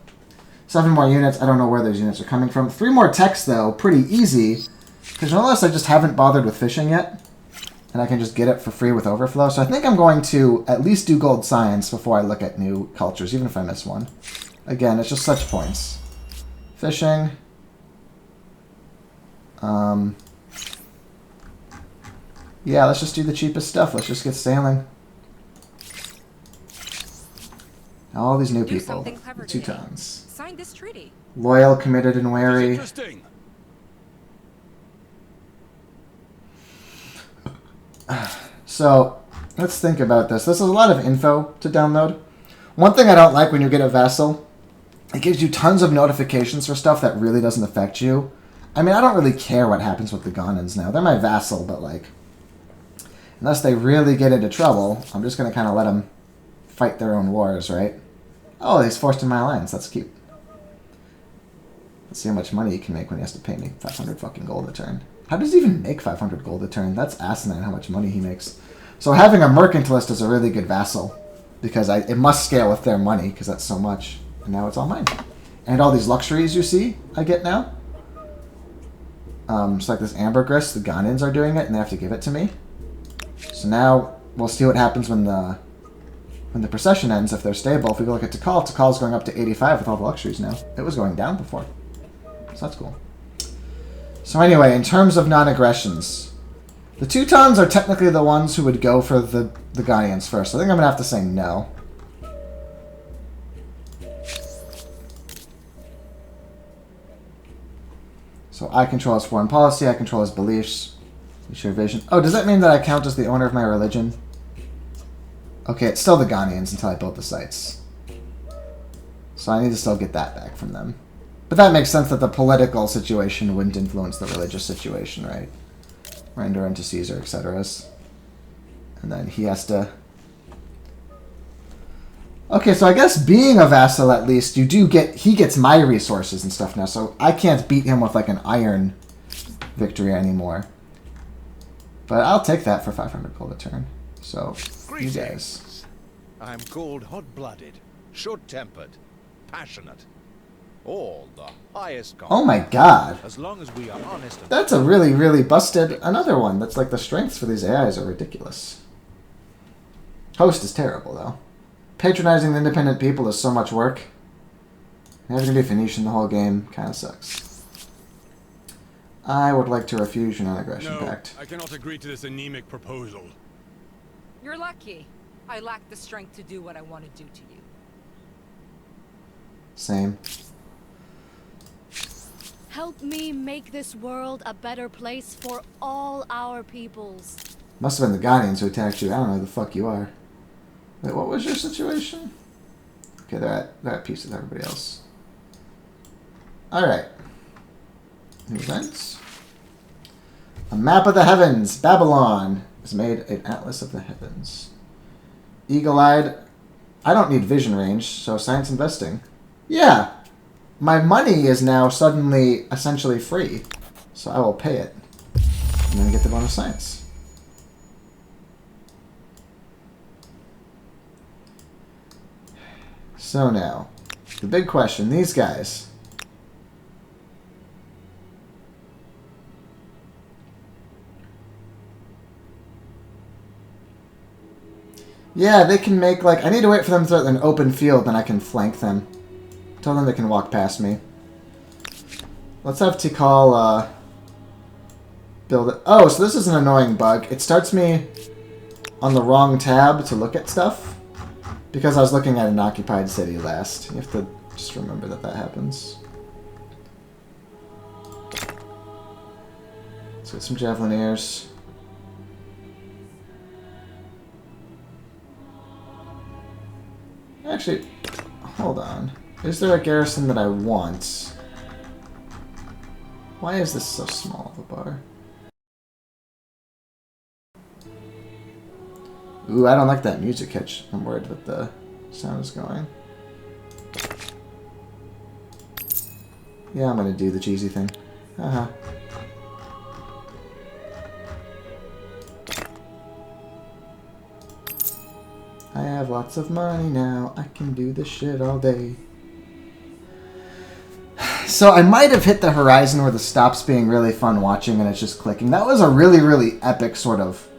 7 more units. I don't know where those units are coming from. 3 more techs, though. Pretty easy. Because unless I just haven't bothered with fishing yet. And I can just get it for free with overflow. So I think I'm going to at least do gold science before I look at new cultures, even if I miss one. Again, it's just such points. Fishing. Yeah, let's just do the cheapest stuff. Let's just get sailing. All these new Do people. something clever The today. Teutons. Sign this treaty. Loyal, committed, and wary. Interesting. So, let's think about this. This is a lot of info to download. One thing I don't like when you get a vassal, it gives you tons of notifications for stuff that really doesn't affect you. I mean, I don't really care what happens with the Ghanans now. They're my vassal, but like, unless they really get into trouble, I'm just going to kind of let them fight their own wars, right? Oh, he's forced in my alliance. That's cute. Let's see how much money he can make when he has to pay me 500 fucking gold a turn. How does he even make 500 gold a turn? That's asinine how much money he makes. So having a mercantilist is a really good vassal. because it must scale with their money because that's so much. And now it's all mine. And all these luxuries you see I get now. It's like this ambergris, the Ghanaians are doing it, and they have to give it to me. So now we'll see what happens when the procession ends, if they're stable. If we look at Tikal's going up to 85 with all the luxuries now. It was going down before. So that's cool. So anyway, in terms of non-aggressions, the Teutons are technically the ones who would go for the Ghanaians first. So I think I'm going to have to say no. So I control his foreign policy, I control his beliefs. We share vision. Oh, does that mean that I count as the owner of my religion? Okay, it's still the Ghanaians until I build the sites. So I need to still get that back from them. But that makes sense that the political situation wouldn't influence the religious situation, right? Render unto Caesar, etc. And then he has to... Okay, so I guess being a vassal, at least, you do get... He gets my resources and stuff now, so I can't beat him with, like, an iron victory anymore. But I'll take that for 500 gold a turn. So, you guys. I'm called hot-blooded, short-tempered, passionate. All the highest kind. Oh my god. As long as we are honest and... That's a really, really busted... Another one. That's like the strengths for these AIs are ridiculous. Host is terrible, though. Patronizing the independent people is so much work. Having to be Phoenician the whole game kind of sucks. I would like to refuse your non-aggression pact. I cannot agree to this anemic proposal. You're lucky. I lack the strength to do what I want to do to you. Same. Help me make this world a better place for all our peoples. Must have been the Ghanaians who attacked you. I don't know who the fuck you are. Wait, what was your situation? Okay, they're at peace with everybody else. Alright. Events. A map of the heavens. Babylon has made an atlas of the heavens. Eagle-eyed. I don't need vision range, so science investing. Yeah. My money is now suddenly essentially free. So I will pay it. And then get the bonus science. So now, the big question, these guys. Yeah, they can make, like, I need to wait for them to an open field, then I can flank them. Tell them they can walk past me. Let's have Tikal, build it. Oh, so this is an annoying bug. It starts me on the wrong tab to look at stuff. Because I was looking at an occupied city last. You have to just remember that that happens. Let's get some Javelineers. Actually, hold on. Is there a garrison that I want? Why is this so small of a bar? Ooh, I don't like that music hitch. I'm worried that the sound is going. Yeah, I'm gonna do the cheesy thing. Haha. I have lots of money now. I can do this shit all day. So I might have hit the horizon where the stops being really fun watching and it's just clicking. That was a really, really epic sort of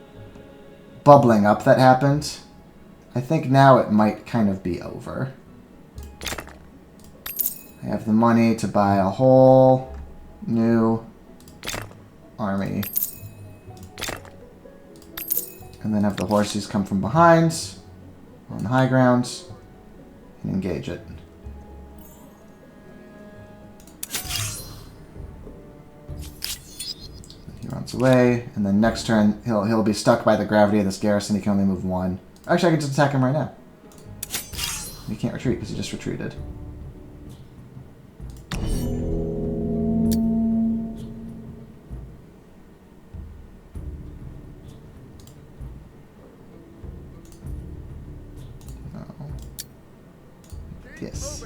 bubbling up that happened. I think now it might kind of be over. I have the money to buy a whole new army. And then have the horses come from behind on the high ground and engage it. He runs away, and then next turn he'll be stuck by the gravity of this garrison. He can only move one. Actually, I can just attack him right now. He can't retreat because he just retreated. Oh. Yes.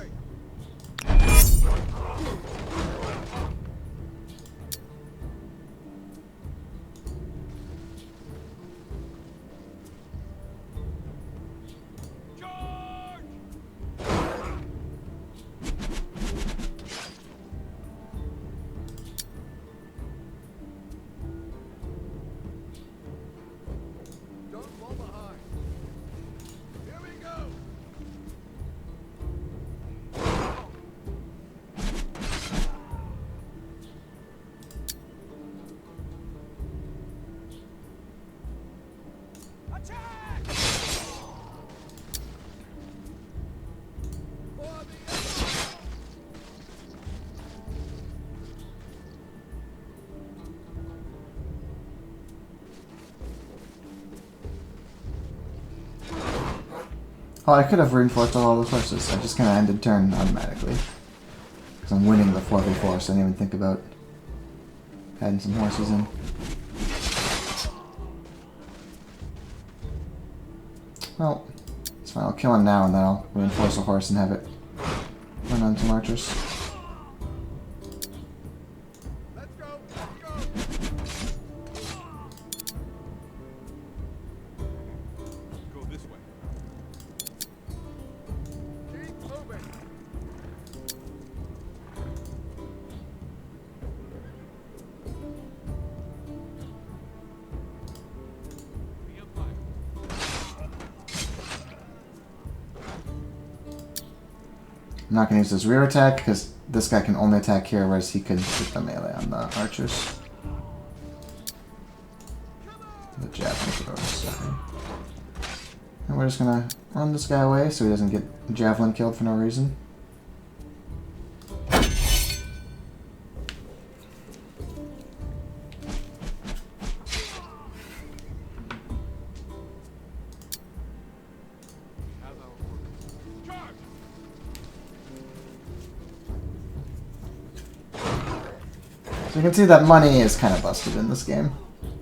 Oh, I could have reinforced all the horses. I just kind of ended turn automatically. Because I'm winning the 4v4, so I didn't even think about adding some horses in. Well, it's fine. I'll kill him now, and then I'll reinforce a horse and have it run on some archers. Let's go. Go this way. Keep moving. I'm not going to use this rear attack because this guy can only attack here, whereas he could hit the melee on the archers. The javelin thrower, sorry. And we're just going to run this guy away so he doesn't get javelin killed for no reason. So you can see that money is kind of busted in this game.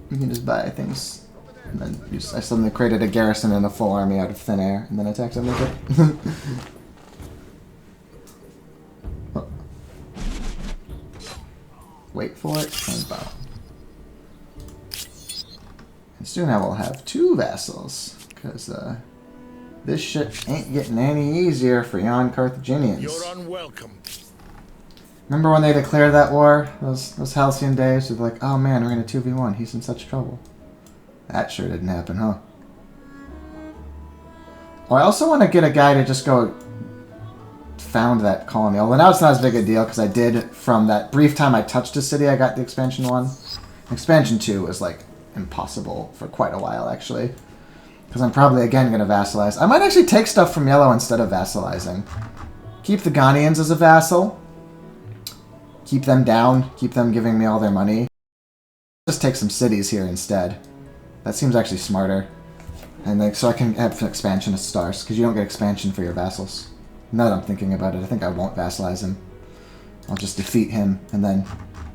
You can just buy things, and then I suddenly created a garrison and a full army out of thin air, and then attacked them with it. Oh. Wait for it, and bomb. And soon I will have 2 vassals, because this shit ain't getting any easier for yon Carthaginians. You're unwelcome. Remember when they declared that war? Those halcyon days? They're like, oh man, we're in a 2v1. He's in such trouble. That sure didn't happen, huh? Oh, I also want to get a guy to just go found that colony. Although now it's not as big a deal because I did, from that brief time I touched a city, I got the expansion 1. Expansion 2 was like impossible for quite a while actually. Because I'm probably again going to vassalize. I might actually take stuff from yellow instead of vassalizing. Keep the Ghanaians as a vassal. Keep them down. Keep them giving me all their money. Just take some cities here instead. That seems actually smarter. And like, so I can have expansion of stars, because you don't get expansion for your vassals. Now that I'm thinking about it, I think I won't vassalize him. I'll just defeat him, and then,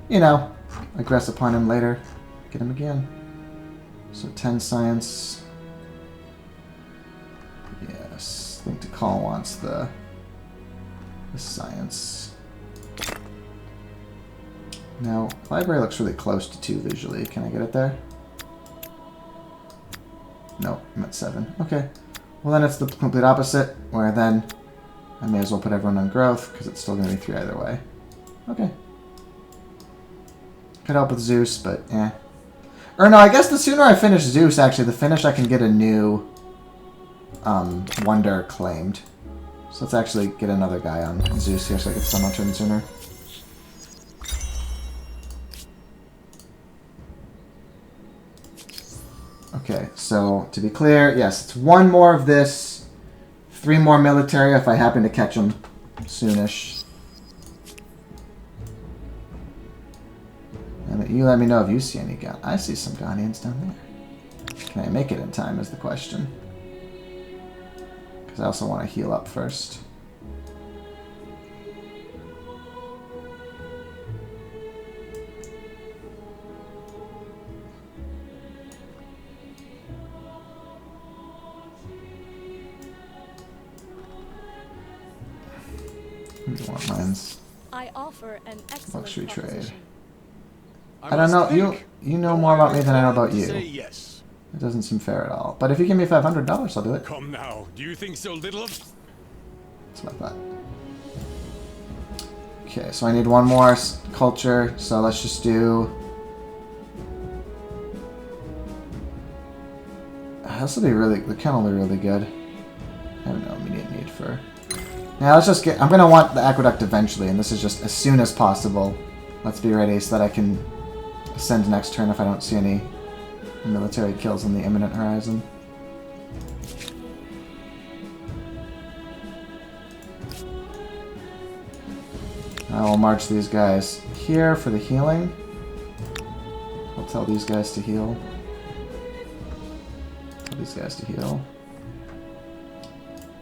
you know, aggress upon him later. Get him again. So 10 science. Yes. I think Tikal wants the science. Now, library looks really close to 2 visually. Can I get it there? No, I'm at 7. Okay. Well, then it's the complete opposite, where then I may as well put everyone on growth, because it's still going to be 3 either way. Okay. Could help with Zeus, but eh. Or no, I guess the sooner I finish Zeus, actually, the finish I can get a new wonder claimed. So let's actually get another guy on Zeus here so I get some turn sooner. Okay, so to be clear, yes, it's 1 more of this, 3 more military if I happen to catch them soonish. And you let me know if you see any Ghanaians. I see some Ghanaians down there. Can I make it in time is the question. Because I also want to heal up first. Want mines. I offer an excellent Luxury trade. proposition. I don't know. You know more about me than I know about you. Say yes. It doesn't seem fair at all. But if you give me $500, I'll do it. Come now. Do you think so little of... That's what I thought. Okay, so I need 1 more culture. So let's just do... This will be really... The kennel will be really good. I have no immediate need for... Now let's just get... I'm going to want the aqueduct eventually, and this is just as soon as possible. Let's be ready so that I can ascend next turn if I don't see any military kills on the imminent horizon. I will march these guys here for the healing. I'll tell these guys to heal. Tell these guys to heal.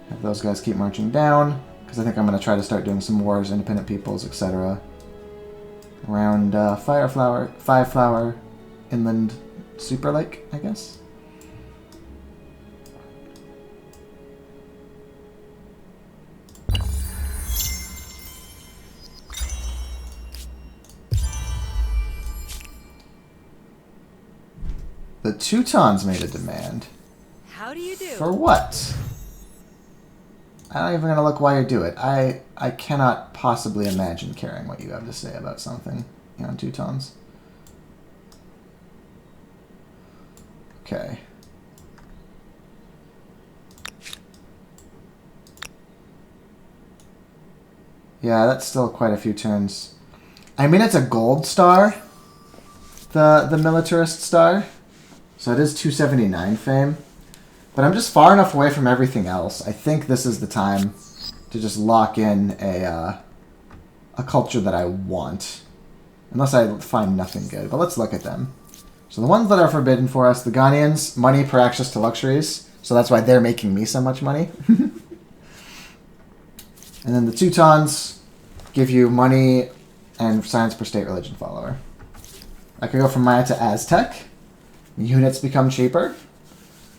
Have those guys keep marching down, because I think I'm going to try to start doing some wars, independent peoples, etc. Around Five Flower Inland Super Lake, I guess. The Teutons made a demand. How do you do? For what? I'm not even going to look while you do it. I cannot possibly imagine caring what you have to say about something on Teutons. Okay. Yeah, that's still quite a few turns. I mean, it's a gold star, the militarist star. So it is 279 fame. But I'm just far enough away from everything else. I think this is the time to just lock in a culture that I want. Unless I find nothing good. But let's look at them. So the ones that are forbidden for us, the Ghanaians, money per access to luxuries. So that's why they're making me so much money. And then the Teutons give you money and science per state religion follower. I could go from Maya to Aztec. Units become cheaper.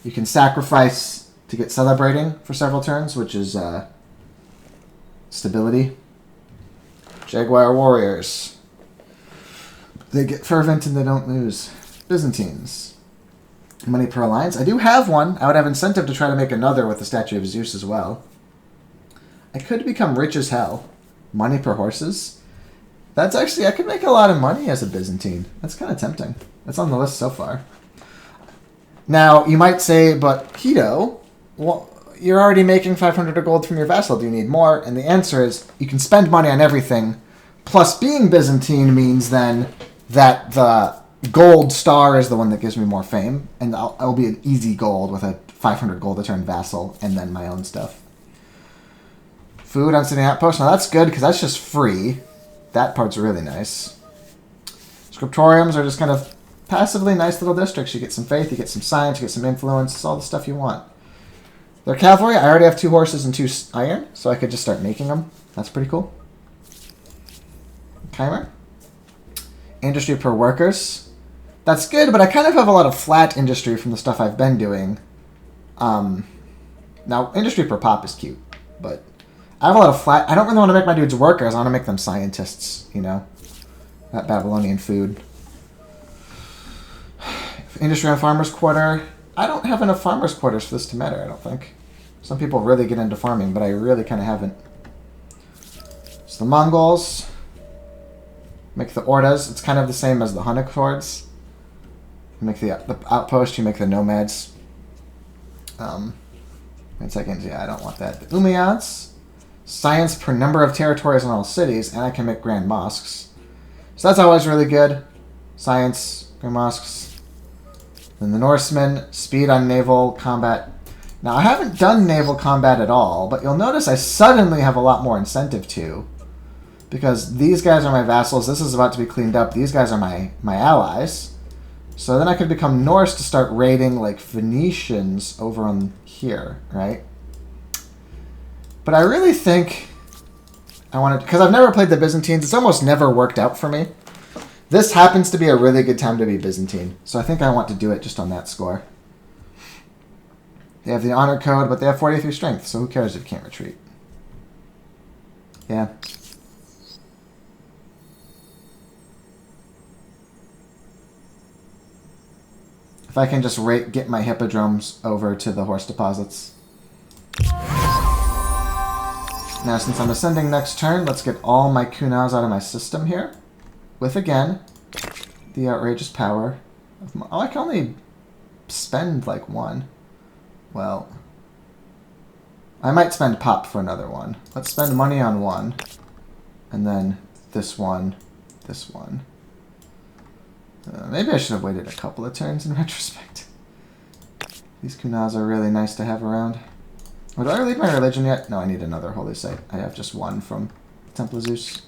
You can sacrifice to get celebrating for several turns, which is stability. Jaguar warriors. They get fervent and they don't lose. Byzantines. Money per alliance. I do have one. I would have incentive to try to make another with the Statue of Zeus as well. I could become rich as hell. Money per horses. That's actually, I could make a lot of money as a Byzantine. That's kind of tempting. That's on the list so far. Now, you might say, but Hito, well, you're already making 500 of gold from your vassal. Do you need more? And the answer is, you can spend money on everything. Plus, being Byzantine means then that the gold star is the one that gives me more fame. And I'll be an easy gold with a 500 gold a turn vassal and then my own stuff. Food on city outpost. Now, that's good because that's just free. That part's really nice. Scriptoriums are just kind of passively nice little districts. You get some faith, you get some science, you get some influence. It's all the stuff you want. Their cavalry, I already have 2 horses and 2 iron, so I could just start making them. That's pretty cool. Chimer. Industry per workers. That's good, but I kind of have a lot of flat industry from the stuff I've been doing. Now, industry per pop is cute, but I have a lot of flat... I don't really want to make my dudes workers. I want to make them scientists, you know? That Babylonian food. Industry on farmers' quarter. I don't have enough farmers' quarters for this to matter, I don't think. Some people really get into farming, but I really kind of haven't. So the Mongols. Make the Ordas. It's kind of the same as the Hunnic hordes. Make the outpost, you make the nomads. Wait a second, yeah, I don't want that. The Umayyads. Science per number of territories in all cities, and I can make grand mosques. So that's always really good. Science, grand mosques. Then the Norsemen, speed on naval combat. Now, I haven't done naval combat at all, but you'll notice I suddenly have a lot more incentive to. Because these guys are my vassals, this is about to be cleaned up, these guys are my allies. So then I could become Norse to start raiding, like, Phoenicians over on here, right? But I really think I wanted... Because I've never played the Byzantines, it's almost never worked out for me. This happens to be a really good time to be Byzantine, so I think I want to do it just on that score. They have the honor code, but they have 43 strength, so who cares if you can't retreat? Yeah. If I can just get my hippodromes over to the horse deposits. Now, since I'm ascending next turn, let's get all my kunas out of my system here. With, again, the outrageous power of my... Oh, I can only spend, like, 1. Well, I might spend pop for another one. Let's spend money on 1. And then this one, this one. Maybe I should have waited a couple of turns in retrospect. These kunas are really nice to have around. Oh, do I leave my religion yet? No, I need another holy site. I have just 1 from Temple of Zeus.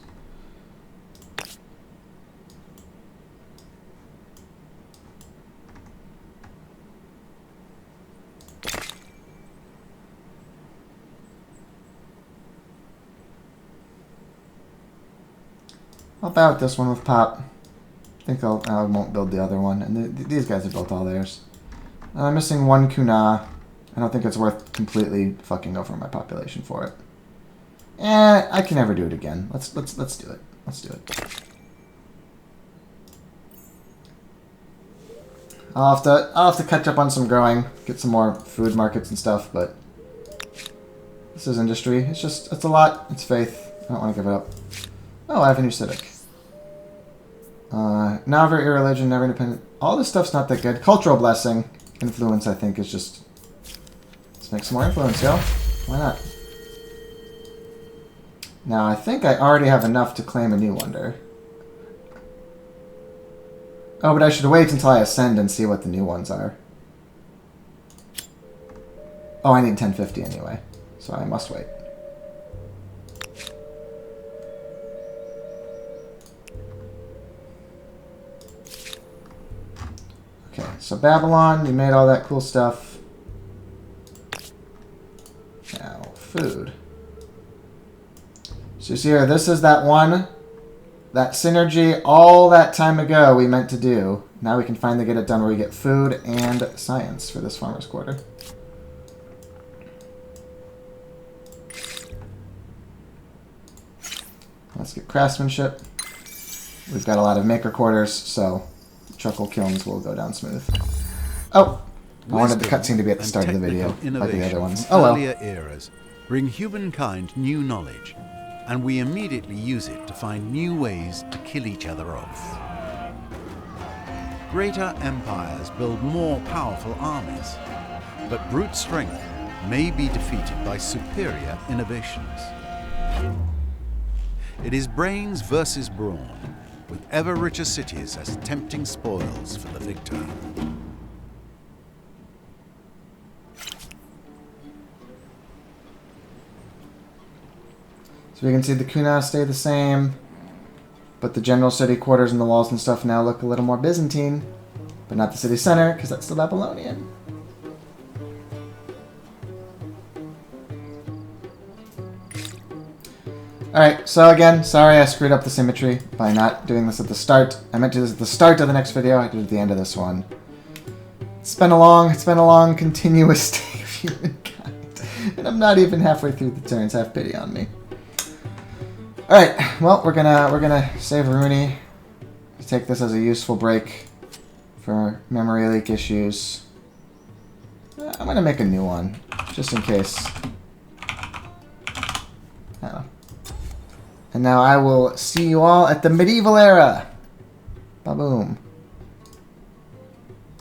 I'll bow with this one with Pop. I think I won't build the other one. And these guys have built all theirs. I'm missing one Kuna. I don't think it's worth completely fucking over my population for it. I can never do it again. Let's do it. Let's do it. I'll have to catch up on some growing, get some more food markets and stuff, but this is industry. It's a lot. It's faith. I don't want to give it up. Oh, I have a new civic. Never irreligion, never independent. All this stuff's not that good. Cultural blessing. Influence, I think, is just... Let's make some more influence, yo. Why not? Now, I think I already have enough to claim a new wonder. Oh, but I should wait until I ascend and see what the new ones are. Oh, I need 1050 anyway, so I must wait. Okay, so Babylon, you made all that cool stuff. Now, food. So you see here, this is that one, that synergy all that time ago we meant to do. Now we can finally get it done where we get food and science for this farmer's quarter. Let's get craftsmanship. We've got a lot of maker quarters, so chuckle kilns will go down smooth. Oh! I wanted the cutscene to be at the start of the video, like the other ones. Oh well. Earlier eras bring humankind new knowledge, and we immediately use it to find new ways to kill each other off. Greater empires build more powerful armies, but brute strength may be defeated by superior innovations. It is brains versus brawn, with ever richer cities as tempting spoils for the victor. So we can see the Kuna stay the same, but the general city quarters and the walls and stuff now look a little more Byzantine, but not the city center, because that's still Babylonian. Alright, so again, sorry I screwed up the symmetry by not doing this at the start. I meant to do this at the start of the next video, I did it at the end of this one. It's been a long, continuous day of humankind, and I'm not even halfway through the turns, have pity on me. Alright, well, we're gonna save Rooney. Take this as a useful break for memory leak issues. I'm gonna make a new one, just in case. I don't know. And now I will see you all at the medieval era. Ba-boom.